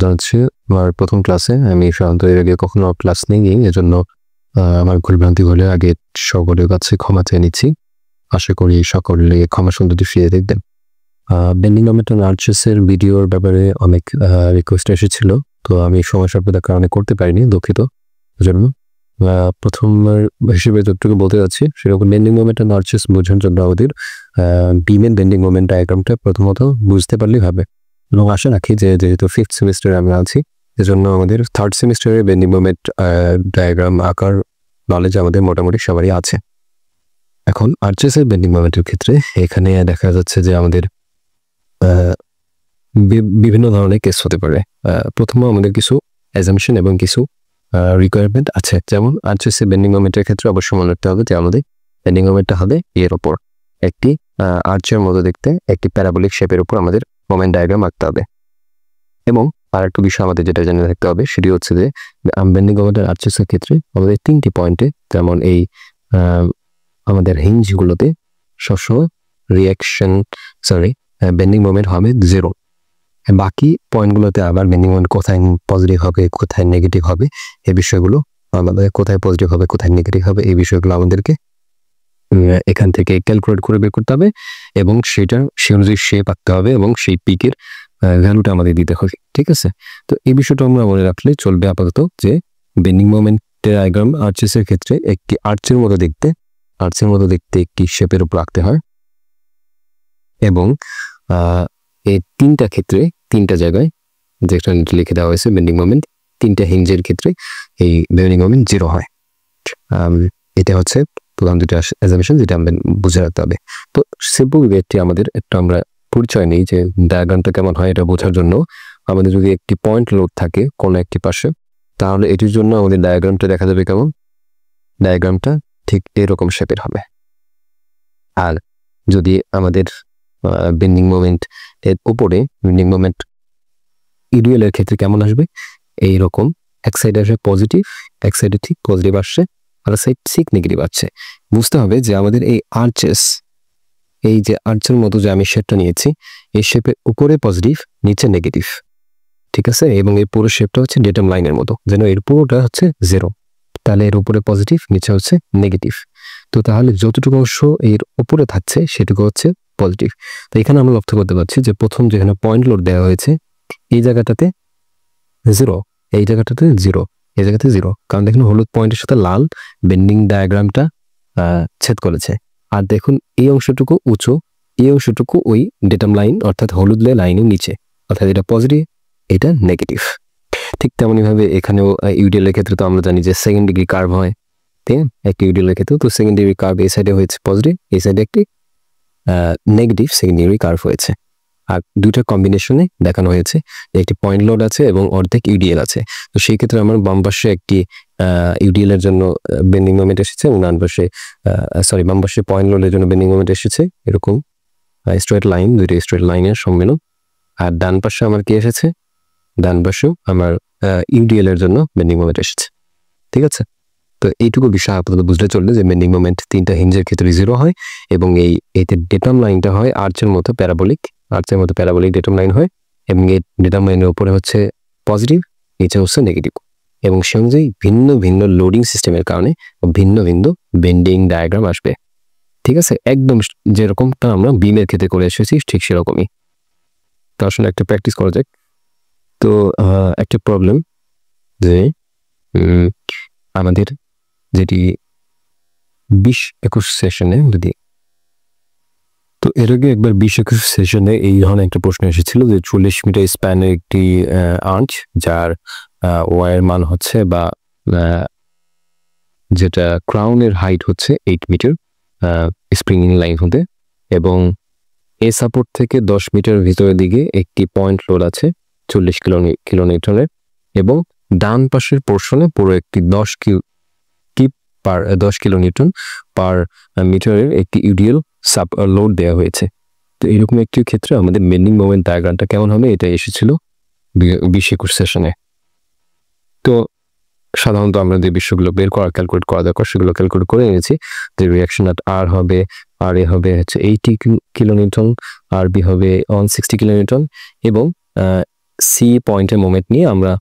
হচ্ছে আমার প্রথম ক্লাসে আমি সাধারণত এর আগে কখনো ক্লাস নেইনি, এজন্য আমার ভুলভ্রান্তি হলে আগে সকলের কাছে ক্ষমা চেয়ে নিচ্ছি। আশা করি সকলে ক্ষমা সুন্দর ফিরে দেখবেন। বেন্ডিং মোমেন্ট অন আর্চেস এর ভিডিওর ব্যাপারে অনেক রিকোয়েস্ট এসেছিল, তো আমি সময় স্বল্পতার কারণে করতে পারিনি, দুঃখিত জন্য। প্রথমবার হিসেবে যতটুকু বলতে যাচ্ছি সেরকম বেন্ডিং মোমেন্ট অন আর্চেস বোঝার জন্য আমাদের বিমের বেন্ডিং মোমেন্ট ডায়াগ্রামটা প্রথমত বুঝতে পারলেই হবে। এবং আশা রাখি যে যেহেতু 5th সেমিস্টারে আমি আছি, এজন্য আমাদের 3rd সেমিস্টারে বেন্ডিং মোমেন্ট ডায়াগ্রাম আঁকার নলেজ আমাদের মোটামুটি সবারই আছে। এখন আর্চেসের বেন্ডিং মোমেন্টের ক্ষেত্রে এখানে দেখা যাচ্ছে যে আমাদের বিভিন্ন ধরনের কেস হতে পারে। প্রথমে আমাদের কিছু অ্যাজাম্পশন এবং কিছু রিকোয়ারমেন্ট আছে। যেমন আর্চেসের বেন্ডিং মোমেন্টের ক্ষেত্রে অবশ্যই মনে রাখতে হবে যে আমাদের বেন্ডিং মোমেন্টটা হবে এর ওপর একটি আর্চের মতো দেখতে একটি প্যারাবোলিক শেপের উপর আমাদের মোমেন্ট ডায়াগ্রাম আঁকতে হবে। এবং আর একটা বিষয় আমাদের যেটা জেনে রাখতে হবে সেটি হচ্ছে যে বেন্ডিং মোমেন্টের আর্চেসের ক্ষেত্রে আমাদের 3টি পয়েন্টে, যেমন এই আমাদের হিঞ্জগুলোতে সবসময় বেন্ডিং মোমেন্ট হবে 0। বাকি পয়েন্টগুলোতে আবার বেন্ডিং মোমেন্ট কোথায় পজিটিভ হবে কোথায় নেগেটিভ হবে এই বিষয়গুলো আমাদের, কোথায় পজিটিভ হবে কোথায় নেগেটিভ হবে এই বিষয়গুলো আমাদেরকে এখান থেকে ক্যালকুলেট করে বের করতে হবে এবং সেটা সে অনুযায়ী শেপ আঁকতে হবে এবং সেই পিকের ভ্যালুটা আমাদের দিতে হবে। ঠিক আছে, তো এই বিষয়টা আমরা মনে রাখলে চলবে আপাতত যে বেন্ডিং মোমেন্টের ডায়াগ্রাম আর্চেসের ক্ষেত্রে একটি আর্চের মতো দেখতে একটি শেপের উপর আঁকতে হয়। এবং এই তিনটা ক্ষেত্রে, তিনটা জায়গায় যেটা লিখে দেওয়া হয়েছে বেন্ডিং মোমেন্ট, তিনটা হিঞ্জের ক্ষেত্রে এই বেন্ডিং মোমেন্ট 0 হয়। এটা হচ্ছে প্রধান দুটো অ্যাজাম্পশন যেটা আমাদের বুঝে রাখতে হবে। তো সিম্পল ওয়েটি আমাদের একটা আমরা পরিচয় নেই যে ডায়াগ্রামটা কেমন হয় এটা বোঝার জন্য। আমাদের যদি একটি পয়েন্ট লোড থাকে কোনো একটি পাশে, তাহলে এটির জন্য আমাদের ডায়াগ্রামটা দেখা যাবে কেমন, ডায়াগ্রামটা ঠিক এরকম শেপের হবে। আর যদি আমাদের বেন্ডিং মোমেন্ট এর উপরে বেন্ডিং মোমেন্ট ইডিএলের ক্ষেত্রে কেমন আসবে, এইরকম এক সাইডে আসবে পজিটিভ, এক সাইডে ঠিক পজিটিভ আসছে, আর সাইড ঠিক নেগেটিভ আসছে। বুঝতে হবে যে আমাদের এই আর্চেস, এই যে আর্চের মতো যে আমি শেপটা নিয়েছি, এই শেপের উপরে পজিটিভ নিচে নেগেটিভ, ঠিক আছে। এবং এই পুরো শেপটা হচ্ছে ডেটাম লাইনের মতো, যেন এর পুরোটা হচ্ছে 0, তাহলে এর উপরে পজিটিভ নিচে হচ্ছে নেগেটিভ। তো তাহলে যতটুকু অংশ এর উপরে থাকছে সেটুকু হচ্ছে পজিটিভ। তো এখানে আমরা লক্ষ্য করতে পারছি যে প্রথম যেখানে পয়েন্ট লোড দেওয়া হয়েছে এই জায়গাটাতে 0, এই জায়গাটাতে 0, এই জায়গাতে 0, কারণ দেখুন হলুদ পয়েন্টের সাথে লাল বেন্ডিং ডায়াগ্রামটা ছেদ করেছে। আর দেখুন এই অংশটুকু উঁচু, এই অংশটুকু ওই ডেটাম লাইন অর্থাৎ হলুদ লাইনের নিচে, অর্থাৎ এটা পজিটিভ এটা নেগেটিভ। ঠিক তেমনইভাবে এখানেও ইউডিএল এর ক্ষেত্রে তো আমরা জানি যে সেকেন্ড ডিগ্রি কার্ভ হয়, ঠিক আছে। একটি ইউডিএল এর ক্ষেত্রে তো সেকেন্ড ডিগ্রি কার্ভ এই সাইডে হয়েছে পজিটিভ, এই সাইডে একটি নেগেটিভ সেকেন্ড ডিগ্রি কার্ভ হয়েছে। আর দুইটা কম্বিনেশনে দেখানো হয়েছে যে একটি পয়েন্ট লোড আছে এবং অর্ধেক ইউডিএল আছে। তো সেই ক্ষেত্রে আমার বাম পাশে একটি ইউডিএল এর জন্য বেন্ডিং মোমেন্ট এসেছে এবং ডান পাশে বাম পাশে পয়েন্ট লোডের জন্য বেন্ডিং মোমেন্ট এসেছে, এরকম স্ট্রেট লাইন, দুইটা স্ট্রেট লাইনের সম্মেলন। আর ডান পাশে আমার কি এসেছে, ডান পাশেও আমার ইউডিএল এর জন্য বেন্ডিং মোমেন্ট এসেছে। ঠিক আছে, তো এইটুকু বিষয় আপাতত বুঝলে চলবে যে বেন্ডিং মোমেন্ট তিনটা হিঞ্জের ক্ষেত্রে 0 হয় এবং এইতে ডেটাম লাইনটা হয় আর্চের মতো প্যারাবোলিক ডেটাম লাইন হয় এবং এই ডেটাম লাইনের উপরে হচ্ছে পজিটিভ, নিচে হচ্ছে নেগেটিভ। এবং সে অনুযায়ী ভিন্ন ভিন্ন লোডিং সিস্টেমের কারণে ভিন্ন ভিন্ন বেন্ডিং ডায়াগ্রাম আসবে। ঠিক আছে, একদম যেরকমটা আমরা বিমের ক্ষেত্রে করে এসেছি ঠিক সেরকমই। তো আসলে একটা প্র্যাকটিস করা যাক। তো একটা প্রবলেম যে আমাদের যেটি 20-21 সেশনে, যদি তো এর আগে একবার 20-21 সেশনে এই ধরনের একটা প্রশ্ন এসেছিল যে 40 মিটার স্প্যানের একটি আর্চ যার ওয়ার মান হচ্ছে বা যেটা ক্রাউনের হাইট হচ্ছে 8 মিটার স্প্রিংিং লাইন হতে, এবং এ সাপোর্ট থেকে 10 মিটার ভিতরের দিকে একটি পয়েন্ট লোড আছে 40 কিলোনিউটনের, এবং ডান পাশের পোর্শনে পুরো একটি 10 কিলোনিউটন পার মিটারের একটি ইউডিএল সাব লোড দেওয়া হয়েছে। তো এরকম একটি ক্ষেত্রে আমাদের বেন্ডিং মোমেন্ট ডায়াগ্রামটা কেমন হবে এটা এসেছিল 20-21 সেশনে। তো সাধারণত আমরা যে বিষয়গুলো ক্যালকুলেট করা দরকার সেগুলো ক্যালকুলেট করে এনেছি। যে রিয়াকশন অ্যাট আর হবে, আর এ হবে হচ্ছে 80 কিলোনিউটন, আর বি হবে 160 কিলোনিউটন, এবং সি পয়েন্টের মোমেন্ট নিয়ে আমরা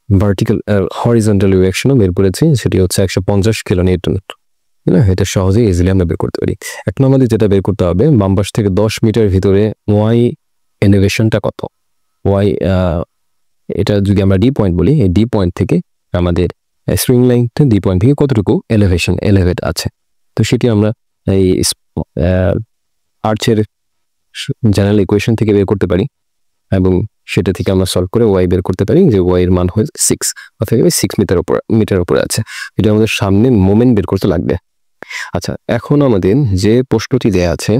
ভার্টিক্যাল হরিজন্টাল রিঅ্যাকশনও বের করেছি, সেটি হচ্ছে 150 কিলোনিউটন। এটা সহজেই ইজিলি আমরা বের করতে পারি। এখন আমাদের যেটা বের করতে হবে, বাম পাশ থেকে 10 মিটার ভিতরে ওয়াই এলিভেশনটা কত। ওয়াই এটা যদি আমরা ডি পয়েন্ট বলি, এই ডি পয়েন্ট থেকে আমাদের স্প্রিং লাইনটা ডি পয়েন্ট থেকে কতটুকু এলিভেট আছে, তো সেটি আমরা এই আর্চের জেনারেল ইকুয়েশন থেকে বের করতে পারি এবং সেটা থেকে আমরা সলভ করে ওয়াই বের করতে পারি, যে ওয়াই এর মান হয় 6, অর্থাৎ 6 মিটার উপরে আছে। এটা আমাদের সামনে মোমেন্ট বের করতে লাগবে। আচ্ছা, এখন আমাদের যে প্রশ্নটি দেয়া আছে,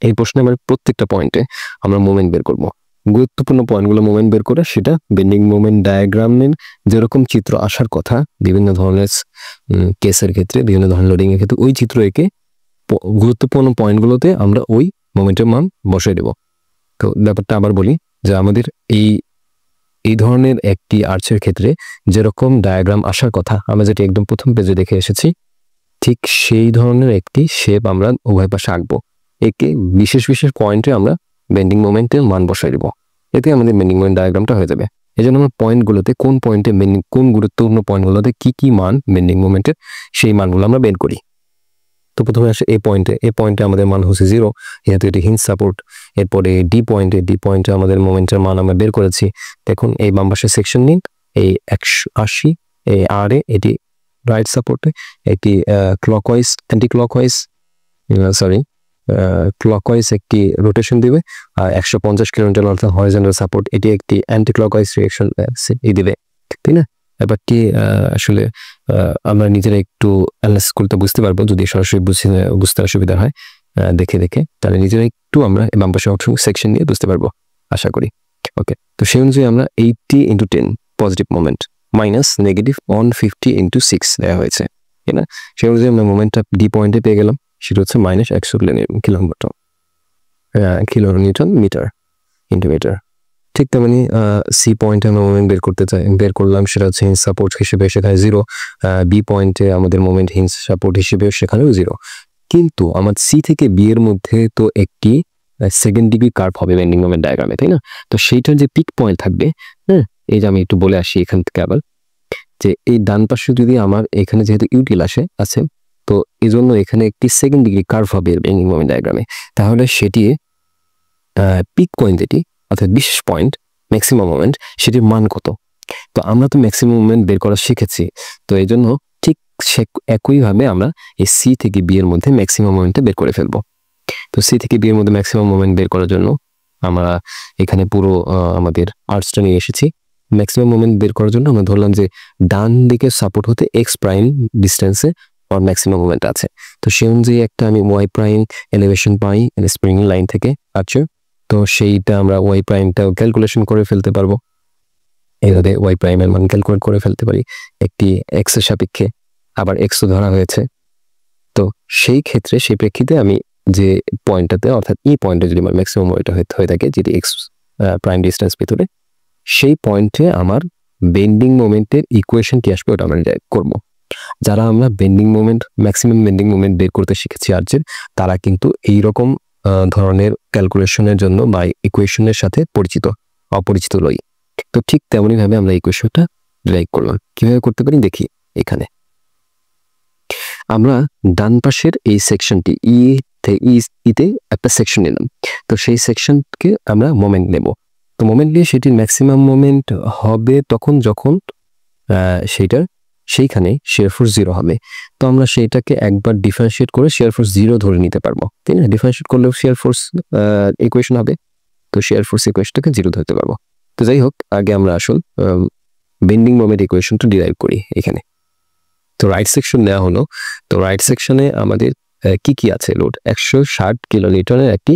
এই প্রশ্নে আমরা প্রত্যেকটা পয়েন্টে আমরা মোমেন্ট বের করব। গুরুত্বপূর্ণ পয়েন্টগুলো মোমেন্ট বের করে সেটা বেন্ডিং মোমেন্ট ডায়াগ্রামের যেরকম চিত্র আসার কথা বিভিন্ন ধরনের কেসের ক্ষেত্রে, বিভিন্ন ধরনের লোডিং এর ক্ষেত্রে, ওই চিত্র এঁকে গুরুত্বপূর্ণ পয়েন্টগুলোতে আমরা ওই মোমেন্টের মান বসাই দেব। তো ব্যাপারটা আবার বলি যে আমাদের এই ধরনের একটি আর্চের ক্ষেত্রে যেরকম ডায়াগ্রাম আসার কথা, আমরা যেটি একদম প্রথম পেজে দেখে এসেছি, ঠিক সেই ধরনের একটি শেপ আমরা উভয় পাশে আঁকবো। একে বিশেষ পয়েন্টে আমরা বেন্ডিং মোমেন্টের মান বসাই দেব। এতে আমাদের বেন্ডিং মোমেন্ট ডায়াগ্রামটা হয়ে যাবে। এই জন্য আমরা পয়েন্টগুলোতে কোন পয়েন্টে কোন গুরুত্বপূর্ণ পয়েন্টগুলোতে কি মান বেন্ডিং মোমেন্টের, সেই মানগুলো আমরা বের করি। তো প্রথমে আসে এই পয়েন্টে আমাদের মান হচ্ছে 0, যেহেতু এটি হিঞ্জ সাপোর্ট। এরপরে ডি পয়েন্টে আমাদের মোমেন্টের মান আমরা বের করেছি। দেখুন এই বাম পাশের সেকশন নিন, এই 180 এই আর এ, এটি রাইট সাপোর্টে, এটি ক্লকওয়াইজ একটি রোটেশন দিবে, আর 150 কিলোমিটার অর্থাৎ হরিজন্টাল সাপোর্ট, এটি একটি অ্যান্টি ক্লকওয়াইজ রিঅ্যাকশন দিবে, ঠিক না? ব্যাপারটি আসলে আমরা নিজেরা একটু অ্যানালাইসিস করতে বুঝতে পারবো, যদি সরাসরি বুঝতে অসুবিধা হয় দেখে তাহলে নিজেরা একটু আমরা বাম পাশে সেকশন নিয়ে বুঝতে পারবো আশা করি। ওকে, তো সেই অনুযায়ী আমরা 80 × 10 পজিটিভ মোমেন্ট মাইনাস নেগেটিভ 150 × 6 দেওয়া হয়েছে, ঠিক না? সেই অনুযায়ী আমরা মোমেন্টটা ডি পয়েন্টে পেয়ে গেলাম, সেটা হচ্ছে -100 কিলোনিউটন মিটার ইন্টু মিটার। ঠিক তেমনি সি পয়েন্টে আমরা মোমেন্ট বের করলাম, সেটা হচ্ছে হিঞ্জ সাপোর্ট হিসেবে, সেখানে 0। বি পয়েন্টে আমাদের মোমেন্ট হিঞ্জ সাপোর্ট হিসেবে, সেখানেও 0। কিন্তু আমার সি থেকে বি এর মধ্যে তো একটি সেকেন্ড ডিগ্রি কার্ভ হবে বেন্ডিং মোমেন্ট ডায়াগ্রামে, তাই না? তো সেইটার যে পিক পয়েন্ট থাকবে, হ্যাঁ, এই যে আমি একটু বলে আসি এখান থেকে আবার, যে এই ডান পাশে যদি আমার এখানে যেহেতু ইউটিল আছে, তো এই জন্য এখানে একটি সেকেন্ড ডিগ্রি কার্ভ হবে বেন্ডিং মোমেন্ট ডায়াগ্রামে। তাহলে সেটি পিক পয়েন্ট যেটি, অর্থাৎ বিশেষ পয়েন্ট ম্যাক্সিমাম মোমেন্ট, সেটির মান কত? তো আমরা তো ম্যাক্সিমাম মোমেন্ট বের করা শিখেছি, তো এই জন্য ঠিক একইভাবে আমরা এই সি থেকে বি এর মধ্যে ম্যাক্সিমাম মোমেন্টটা বের করে ফেলবো। তো সি থেকে বি এর মধ্যে ম্যাক্সিমাম মোমেন্ট বের করার জন্য আমরা এখানে পুরো আমাদের আর্টসটা নিয়ে এসেছি। ম্যাক্সিমাম মোমেন্ট বের করার জন্য আমরা ধরলাম যে ডান দিকে সাপোর্ট হতে এক্স প্রাইম ডিস্টেন্সে আর ম্যাক্সিমাম মোমেন্ট আছে। তো সেই অনুযায়ী একটা আমি ওয়াই প্রাইম এলিভেশন পাই স্প্রিং লাইন থেকে আচ্ছা, তো সেইটা আমরা ওয়াই প্রাইমটাও ক্যালকুলেশন করে ফেলতে পারবো। এইভাবে ওয়াই প্রাইমের মান ক্যালকুলেট করে ফেলতে পারি একটি এক্স এর সাপেক্ষে, আবার এক্সও ধরা হয়েছে। তো সেই ক্ষেত্রে সেই প্রেক্ষিতে আমি যে পয়েন্টটাতে, অর্থাৎ ই পয়েন্টে যদি আমার ম্যাক্সিমাম ওয়েট হয়ে থাকে, যেটি এক্স প্রাইম ডিস্টেন্স ভিতরে, সেই পয়েন্টে আমার বেন্ডিং মোমেন্টের ইকুয়েশনটি আসবে, ওটা আমরা করব। যারা আমরা bending moment, maximum bending moment বের করতে শিখেছি আর্চের, তারা কিন্তু এইরকম ধরনের ক্যালকুলেশনের জন্য বা ইকুয়েশনের সাথে অপরিচিত লই। তো ঠিক তেমনই ভাবে আমরা ইকুয়েশনটা ডিরাইভ করলাম। কিভাবে করতে পারি দেখি। এখানে আমরা ডান পাশের এই সেকশনটি ইতে একটা সেকশন নিলাম, তো সেই সেকশনকে আমরা মোমেন্ট নেব। তো মোমেন্ট নিয়ে সেটির ম্যাক্সিমাম মোমেন্ট হবে তখন যখন সেইখানে শিয়ার ফোর্স 0 হবে। তো আমরা সেইটাকে একবার ডিফারেন্সিয়েট করে শিয়ার ফোর্স 0 ধরে নিতে পারবো, তাই না? ডিফারেন্সিয়েট করলেও শিয়ার ফোর্স ইকুয়েশন হবে, তো শিয়ার ফোর্স ইকুয়েশনটাকে 0 ধরতে পারবো। তো যাই হোক, আগে আমরা আসল বেন্ডিং মোমেন্ট ইকুয়েশনটা ডিরাইভ করি এখানে। তো রাইট সেকশন নেওয়া হলো। তো রাইট সেকশনে আমাদের কি আছে? লোড 160 কিলোনিউটনের একটি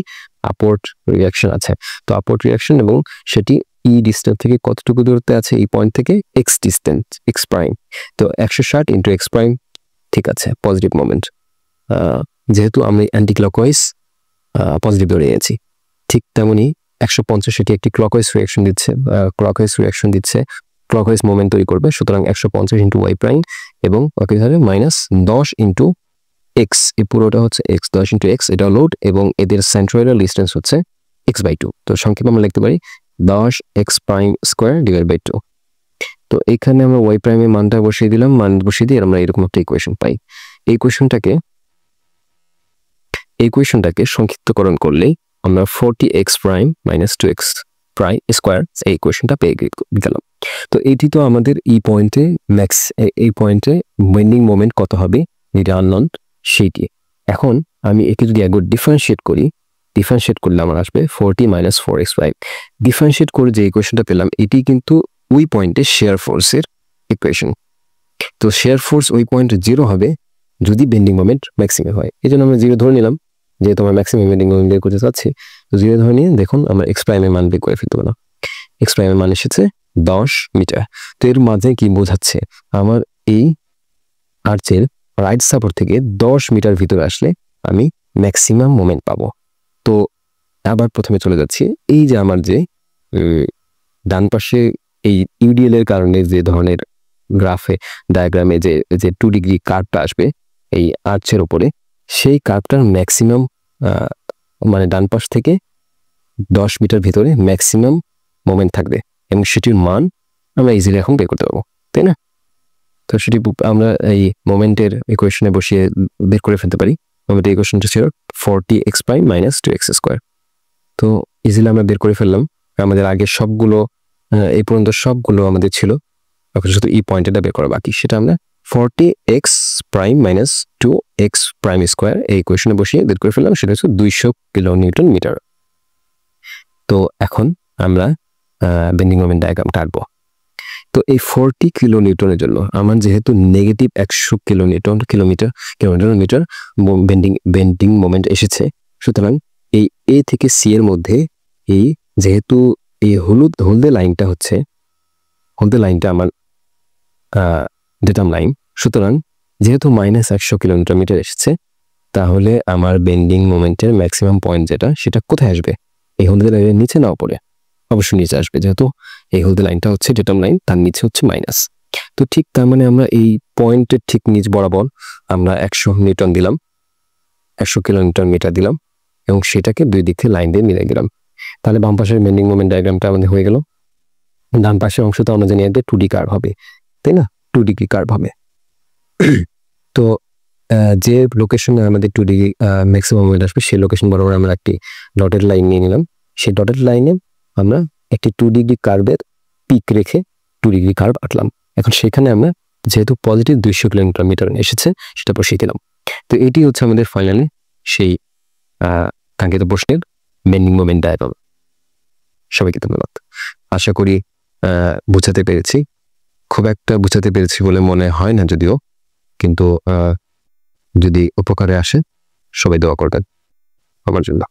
আপওয়ার্ড রিঅ্যাকশন আছে। তো আপওয়ার্ড রিঅ্যাকশন, এবং সেটি ই ডিস্টেন্স থেকে কতটুকু দূরত্বে আছে? এই পয়েন্ট থেকে এক্স ডিস্টেন্স, এক্স প্রাইম। তো 160 × এক্স প্রাইম, ঠিক আছে, পজিটিভ মোমেন্ট। যেহেতু আমি অ্যান্টি ক্লকওয়াইজ পজিটিভ ধরে নিয়েছি, ঠিক তেমনি 150 সেটি একটি ক্লকওয়াইজ রিঅ্যাকশন দিচ্ছে, ক্লকওয়াইজ মোমেন্ট তৈরি করবে। সুতরাং 150 × ওয়াই প্রাইম এবং -10 × এক্স, এই পুরোটা হচ্ছে এক্স, 10 × এক্স, এটা লোড, এবং এদের সেন্ট্রয়েডাল ডিস্টেন্স হচ্ছে x/2। তো সংক্ষেপে আমরা লিখতে পারি 10x prime square divide by 2। তো এখানে আমরা y প্রাইমের মানটা বসিয়ে দিলাম, মান বসিয়ে দিয়ে আমরা এরকম একটা ইকুয়েশন পাই। এই ইকুয়েশনটাকে সংক্ষিপ্তকরণ করলেই আমরা 40x prime minus 2x prime square এই ইকুয়েশনটা পেয়ে গেলাম। তো এটি তো আমাদের এই পয়েন্টে বেন্ডিং মোমেন্ট কত হবে এটা আননোন সেইটি। এখন আমি একে যদি একবার ডিফারেন্সিয়েট করলে আমার আসবে 40 মাইনাস 4x প্রাইম। ডিফারেন্সিয়েট করে যে ইকুয়েশনটা পেলাম এটি কিন্তু ওই পয়েন্টে শেয়ার ফোর্সের ইকুয়েশন। তো শেয়ার ফোর্স ওই পয়েন্টে 0 হবে যদি বেন্ডিং মোমেন্ট ম্যাক্সিমাম হয়। এই জন্য আমরা 0 ধরে নিলাম, যেহেতু আমরা ম্যাক্সিমাম বেন্ডিং মোমেন্ট বের করতে চাচ্ছি। তো 0 ধরে নিয়ে দেখুন আমরা এক্স প্রাইমের মান বের করে ফেলতে পারলাম। এক্স প্রাইমের মান এসেছে 10 মিটার। তো এর মাঝে কি বোঝাচ্ছে, আমার এই আর্চের রাইট সাপোর্ট থেকে 10 মিটার ভিতরে আসলে আমি ম্যাক্সিমাম মোমেন্ট পাবো। তো আবার প্রথমে চলে যাচ্ছি, এই যে আমার যে ডান পাশে এই ইউডিএল এর কারণে যে ধরনের ডায়াগ্রামে যে 2 ডিগ্রি কার্ভটা আসবে এই আর্চের উপরে, সেই কার্ভটার ম্যাক্সিমাম মানে ডান পাশ থেকে 10 মিটার ভিতরে ম্যাক্সিমাম মোমেন্ট থাকবে এবং সেটির মান আমরা ইজিলি এখন বের করতে পারবো, তাই না? তো সেটি আমরা এই মোমেন্টের ইকুয়েশনে বসিয়ে বের করে ফেলতে পারি। আমাদের ইকুয়েশনটা ছিল 40x prime minus 2x square. তো ইজিলি আমরা বের করে ফেললাম। আমাদের আগে সবগুলো এই পর্যন্ত সবগুলো আমাদের ছিল, এখন শুধু এই পয়েন্টটা বের করা বাকি। সেটা আমরা 40x prime minus 2x prime square এই ইকুয়েশনে বসিয়ে বের করে ফেললাম। সেটা হচ্ছে 200 কিলোনিউটন মিটার। তো এখন আমরা বেন্ডিং মোমেন্ট ডায়াগ্রামটা আঁকবো। তো এই 40 কিলোনিউটনের জন্য আমার যেহেতু negative 100 kilometre metre bending moment এসেছে, সুতরাং এই এ থেকে সি এর মধ্যে এই যেহেতু এই হলদে লাইনটা আমার ডেটাম লাইন, সুতরাং যেহেতু মাইনাস 100 কিলোমিটার মিটার এসেছে, তাহলে আমার বেন্ডিং মোমেন্টের ম্যাক্সিমাম পয়েন্ট যেটা কোথায় আসবে, এই হলদে লাইনের নিচে না উপরে? অবশ্যই নিচে আসবে, যেহেতু এই হলদে লাইনটা হচ্ছে ডেটাম লাইন, তার নিচে হচ্ছে মাইনাস। তো ঠিক তার মানে আমরা এই পয়েন্টের ঠিক নিচ বরাবর আমরা 100 নিউটন দিলাম, 100 কিলোমিটার মিটার দিলাম এবং সেটাকে দুই দিক থেকে লাইন দিয়ে মিলাই দিলাম। তাহলে বাম পাশের বেন্ডিং মোমেন্ট ডায়াগ্রামটা আমাদের হয়ে গেল। ডান পাশের অংশটা আমরা জানি একটা 2D কার্ভ হবে, তাই না? 2 ডিগ্রি কার্ভ হবে। তো যে লোকেশনে আমাদের 2 ডিগ্রি ম্যাক্সিমাম মোমেন্ট আসবে সেই লোকেশন বরাবর আমরা একটি ডটেড লাইন নিয়ে নিলাম। সেই ডটেড লাইনে আমরা একটি 2 ডিগ্রি কার্ভের পিক রেখে 2 ডিগ্রি কার্ভ আঁকলাম। এখন সেখানে আমরা যেহেতু পজিটিভ 200 কিলোমিটার মিটার এসেছে সেটা বসিয়ে দিলাম। তো এটি হচ্ছে আমাদের ফাইনালি সেই কাঙ্ক্ষিত প্রশ্নের বেন্ডিং মোমেন্ট ডায়াগ্রাম। সবাইকে ধন্যবাদ। আশা করি বুঝাতে পেরেছি। খুব একটা বুঝাতে পেরেছি বলে মনে হয় না যদিও, কিন্তু যদি উপকারে আসে সবাই দোয়া করবেন আমার জন্য।